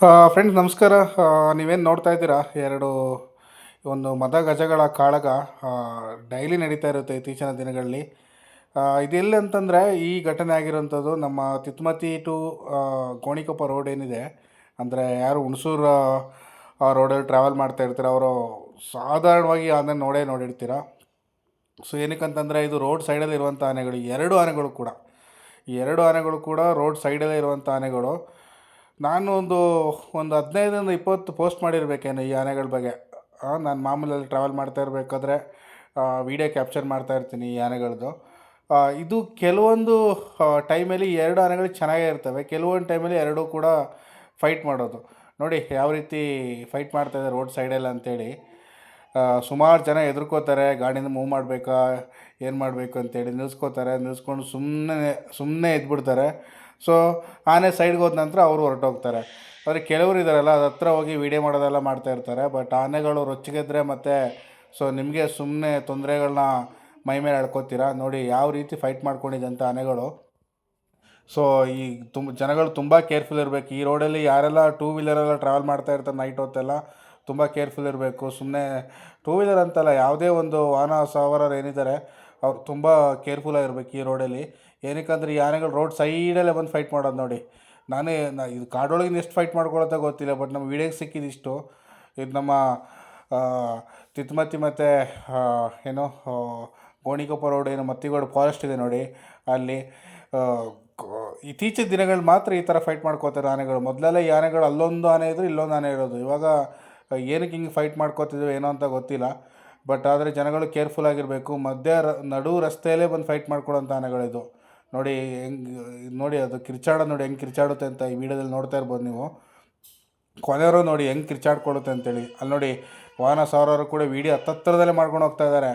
Friends ನಮಸ್ಕಾರ. ನೀವೇನು ನೋಡ್ತಾ ಇದ್ದೀರಾ, ಎರಡು ಒಂದು ಮದ ಗಜಗಳ ಕಾಳಗ ಡೈಲಿ ನಡೀತಾ ಇರುತ್ತೆ ಇತ್ತೀಚಿನ ದಿನಗಳಲ್ಲಿ. ಇದೆಲ್ಲಿ ಅಂತಂದರೆ, ಈ ಘಟನೆ ಆಗಿರೋಂಥದ್ದು ನಮ್ಮ ತಿತ್ಮತಿ ಟು ಗೋಣಿಕೊಪ್ಪ ರೋಡ್ ಏನಿದೆ, ಅಂದರೆ ಯಾರು ಹುಣಸೂರು ರೋಡಲ್ಲಿ ಟ್ರಾವೆಲ್ ಮಾಡ್ತಾ ಇರ್ತೀರ ಅವರು ಸಾಧಾರಣವಾಗಿ ಅದನ್ನು ನೋಡಿರ್ತೀರ. ಸೊ ಏನಕ್ಕಂತಂದರೆ, ಇದು ರೋಡ್ ಸೈಡಲ್ಲಿ ಇರುವಂಥ ಆನೆಗಳು, ಎರಡು ಆನೆಗಳು ಕೂಡ ರೋಡ್ ಸೈಡಲ್ಲೇ ಇರುವಂಥ ಆನೆಗಳು. ನಾನು ಒಂದು 15-20 ಪೋಸ್ಟ್ ಮಾಡಿರಬೇಕೇನೋ ಈ ಆನೆಗಳ ಬಗ್ಗೆ. ನಾನು ಮಾಮೂಲಲ್ಲಿ ಟ್ರಾವೆಲ್ ಮಾಡ್ತಾ ಇರಬೇಕಾದ್ರೆ ವೀಡಿಯೋ ಕ್ಯಾಪ್ಚರ್ ಮಾಡ್ತಾ ಇರ್ತೀನಿ ಈ ಆನೆಗಳದ್ದು. ಇದು ಕೆಲವೊಂದು ಟೈಮಲ್ಲಿ ಎರಡು ಆನೆಗಳು ಚೆನ್ನಾಗೇ ಇರ್ತವೆ, ಕೆಲವೊಂದು ಟೈಮಲ್ಲಿ ಎರಡೂ ಕೂಡ ಫೈಟ್ ಮಾಡೋದು. ನೋಡಿ ಯಾವ ರೀತಿ ಫೈಟ್ ಮಾಡ್ತಾಯಿದೆ ರೋಡ್ ಸೈಡಲ್ಲಿ ಅಂತೇಳಿ. ಸುಮಾರು ಜನ ಹೆದರ್ಕೋತಾರೆ, ಗಾಡಿನ ಮೂವ್ ಮಾಡಬೇಕಾ ಏನು ಮಾಡಬೇಕು ಅಂತೇಳಿ ನಿಲ್ಲಿಸ್ಕೊಂಡು ಸುಮ್ಮನೆ ಎದ್ಬಿಡ್ತಾರೆ. ಸೊ ಆನೆ ಸೈಡ್ಗೆ ಹೋದ ನಂತರ ಅವರು ಹೊರಟೋಗ್ತಾರೆ. ಆದರೆ ಕೆಲವರು ಇದ್ದಾರಲ್ಲ, ಅದು ಹತ್ರ ಹೋಗಿ ವೀಡಿಯೋ ಮಾಡೋದೆಲ್ಲ ಮಾಡ್ತಾಯಿರ್ತಾರೆ. ಬಟ್ ಆನೆಗಳು ರೊಚ್ಚಿಗೆದ್ರೆ ಮತ್ತು ಸೊ ನಿಮಗೆ ಸುಮ್ಮನೆ ತೊಂದರೆಗಳನ್ನ ಮೈ ಮೇಲೆ ಎಳ್ಕೊತೀರಾ. ನೋಡಿ ಯಾವ ರೀತಿ ಫೈಟ್ ಮಾಡ್ಕೊಂಡಿದೆ ಅಂತ ಆನೆಗಳು. ಸೊ ಈ ಜನಗಳು ತುಂಬ ಕೇರ್ಫುಲ್ ಇರಬೇಕು. ಈ ರೋಡಲ್ಲಿ ಯಾರೆಲ್ಲ ಟೂ ವೀಲರೆಲ್ಲ ಟ್ರಾವೆಲ್ ಮಾಡ್ತಾ ಇರ್ತಾರೆ ನೈಟ್ ಹೊತ್ತೆಲ್ಲ ತುಂಬ ಕೇರ್ಫುಲ್ ಇರಬೇಕು. ಸುಮ್ಮನೆ ಟೂ ವೀಲರ್ ಅಂತಲ್ಲ, ಯಾವುದೇ ಒಂದು ವಾಹನ ಸವಾರರು ಏನಿದ್ದಾರೆ ಅವ್ರು ತುಂಬ ಕೇರ್ಫುಲ್ಲಾಗಿರ್ಬೇಕು ಈ ರೋಡಲ್ಲಿ. ಏನಕ್ಕಂದ್ರೆ ಈ ಆನೆಗಳು ರೋಡ್ ಸೈಡಲ್ಲೇ ಬಂದು ಫೈಟ್ ಮಾಡೋದು ನೋಡಿ. ಇದು ಕಾಡೊಳಗಿನ ಎಷ್ಟು ಫೈಟ್ ಮಾಡ್ಕೊಳತ್ತೆ ಗೊತ್ತಿಲ್ಲ, ಬಟ್ ನಮ್ಮ ವೀಡಿಯೋಗೆ ಸಿಕ್ಕಿದಿಷ್ಟು. ಇದು ನಮ್ಮ ತಿತ್ಮತಿ ಮತ್ತು ಏನು ಗೋಣಿಕೊಪ್ಪ ರೋಡ್, ಏನು ಮತ್ತಿಗೋಡು ಫಾರೆಸ್ಟ್ ಇದೆ ನೋಡಿ, ಅಲ್ಲಿ ಇತ್ತೀಚಿನ ದಿನಗಳು ಮಾತ್ರ ಈ ಥರ ಫೈಟ್ ಮಾಡ್ಕೋತಾರೆ ಆನೆಗಳು. ಮೊದಲೆಲ್ಲ ಈ ಆನೆಗಳು ಅಲ್ಲೊಂದು ಆನೆ ಇದ್ದರೆ ಇಲ್ಲೊಂದು ಆನೆ ಇರೋದು. ಇವಾಗ ಏನಕ್ಕೆ ಹಿಂಗೆ ಫೈಟ್ ಮಾಡ್ಕೋತಿದ್ವಿ ಏನೋ ಅಂತ ಗೊತ್ತಿಲ್ಲ. ಬಟ್ ಆದರೆ ಜನಗಳು ಕೇರ್ಫುಲ್ ಆಗಿರಬೇಕು. ನಡು ರಸ್ತೆಯಲ್ಲೇ ಬಂದು ಫೈಟ್ ಮಾಡ್ಕೊಳ್ಳೋಂಥ ಆನೆಗಳಿದು. ನೋಡಿ ನೋಡಿ ಅದು ಕಿರ್ಚಾಡೋದು ನೋಡಿ ಹೆಂಗೆ ಕಿರ್ಚಾಡುತ್ತೆ ಅಂತ ಈ ವಿಡಿಯೋದಲ್ಲಿ ನೋಡ್ತಾ ಇರ್ಬೋದು ನೀವು. ಕೊನೆಯವರು ನೋಡಿ ಹೆಂಗೆ ಕಿರ್ಚಾಡ್ಕೊಳ್ಳುತ್ತೆ ಅಂತೇಳಿ. ಅಲ್ಲಿ ನೋಡಿ ವಾಹನ ಸವಾರರು ಕೂಡ ವೀಡಿಯೋ ಹತ್ತತ್ರದಲ್ಲೇ ಮಾಡ್ಕೊಂಡು ಹೋಗ್ತಾ ಇದ್ದಾರೆ.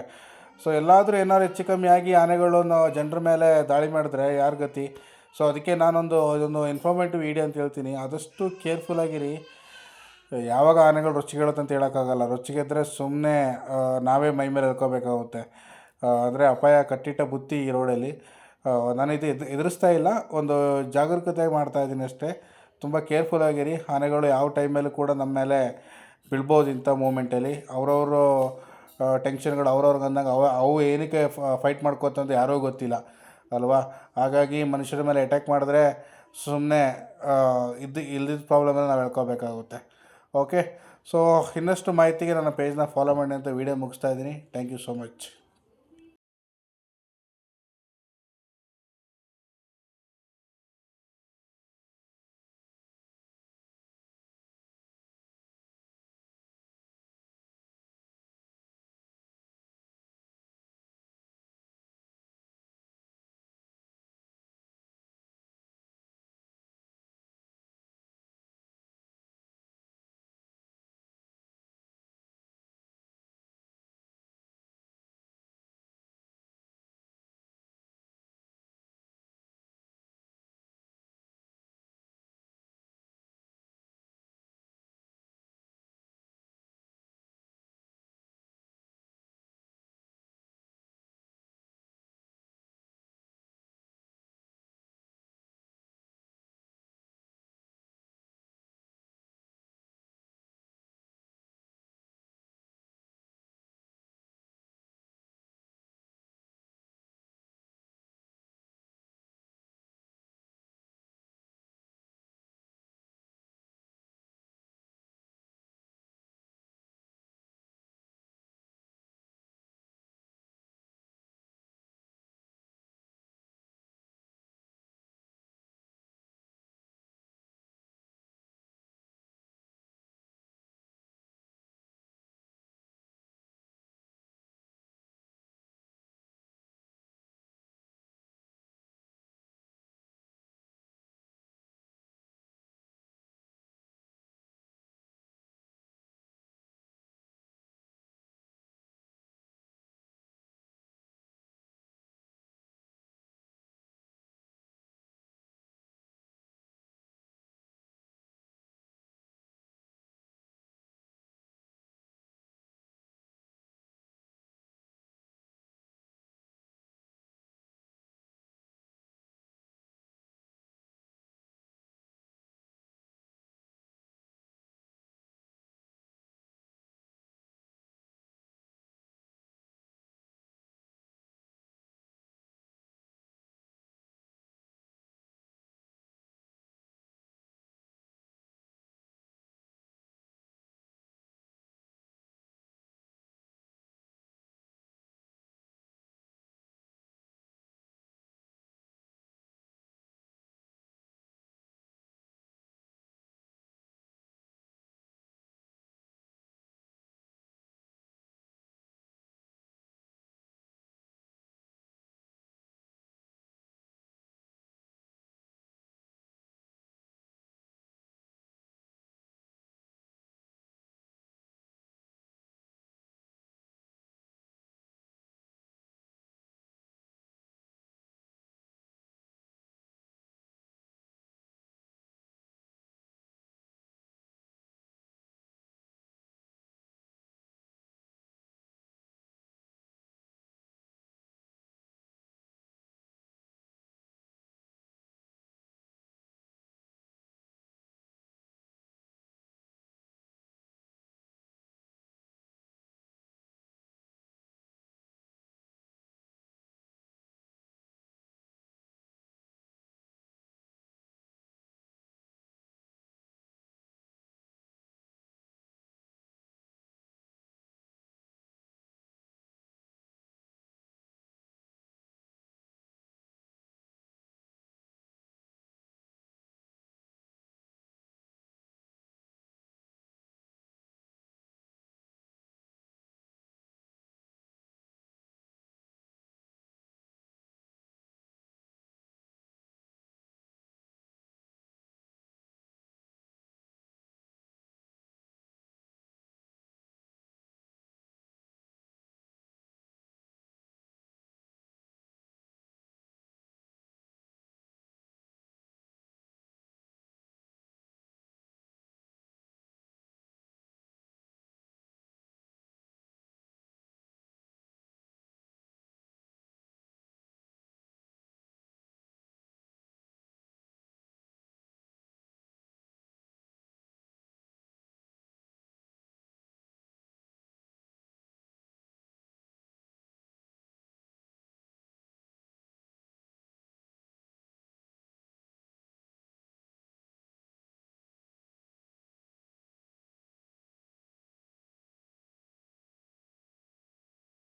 ಸೊ ಎಲ್ಲಾದರೂ ಏನಾದ್ರು ಹೆಚ್ಚು ಕಮ್ಮಿ ಆಗಿ ಆನೆಗಳನ್ನು ಜನರ ಮೇಲೆ ದಾಳಿ ಮಾಡಿದ್ರೆ ಯಾರ ಗತಿ? ಸೊ ಅದಕ್ಕೆ ಇದೊಂದು ಇನ್ಫಾರ್ಮೇಟಿವ್ ವೀಡಿಯೋ ಅಂತ ಹೇಳ್ತೀನಿ. ಆದಷ್ಟು ಕೇರ್ಫುಲ್ಲಾಗಿರಿ. ಯಾವಾಗ ಆನೆಗಳು ರೊಚ್ಚಿಗೇಳುತ್ತೆ ಅಂತ ಹೇಳೋಕ್ಕಾಗಲ್ಲ. ರೊಚ್ಚಿಗೆದ್ರೆ ಸುಮ್ಮನೆ ನಾವೇ ಮೈ ಮೇಲೆ ಎಳ್ಕೋಬೇಕಾಗುತ್ತೆ. ಅಂದರೆ ಅಪಾಯ ಕಟ್ಟಿಟ್ಟ ಬುತ್ತಿ ಈ ರೋಡಲ್ಲಿ. ನಾನು ಎದುರಿಸ್ತಾ ಇಲ್ಲ, ಒಂದು ಜಾಗರೂಕತೆಯಾಗಿ ಮಾಡ್ತಾಯಿದ್ದೀನಿ ಅಷ್ಟೇ. ತುಂಬ ಕೇರ್ಫುಲ್ಲಾಗಿರಿ. ಆನೆಗಳು ಯಾವ ಟೈಮಲ್ಲೂ ಕೂಡ ನಮ್ಮ ಮೇಲೆ ಬೀಳ್ಬೋದು ಇಂಥ ಮೂಮೆಂಟಲ್ಲಿ. ಅವರವರು ಟೆನ್ಷನ್ಗಳು ಅವ್ರವ್ರಿಗೆ ಅಂದಂಗೆ ಅವು ಏನಕ್ಕೆ ಫೈಟ್ ಮಾಡ್ಕೋತಂತ ಯಾರೂ ಗೊತ್ತಿಲ್ಲ ಅಲ್ವಾ. ಹಾಗಾಗಿ ಮನುಷ್ಯರ ಮೇಲೆ ಅಟ್ಯಾಕ್ ಮಾಡಿದ್ರೆ ಸುಮ್ಮನೆ ಇಲ್ದಿದ್ದ ಪ್ರಾಬ್ಲಮನ್ನು ನಾವು ಹೇಳ್ಕೋಬೇಕಾಗುತ್ತೆ. ಓಕೆ, ಸೊ ಇನ್ನಷ್ಟು ಮಾಹಿತಿಗೆ ನನ್ನ ಪೇಜ್ನ ಫಾಲೋ ಮಾಡಿ ಅಂತ ವೀಡಿಯೋ ಮುಗಿಸ್ತಾ ಇದ್ದೀನಿ. Thank you so much.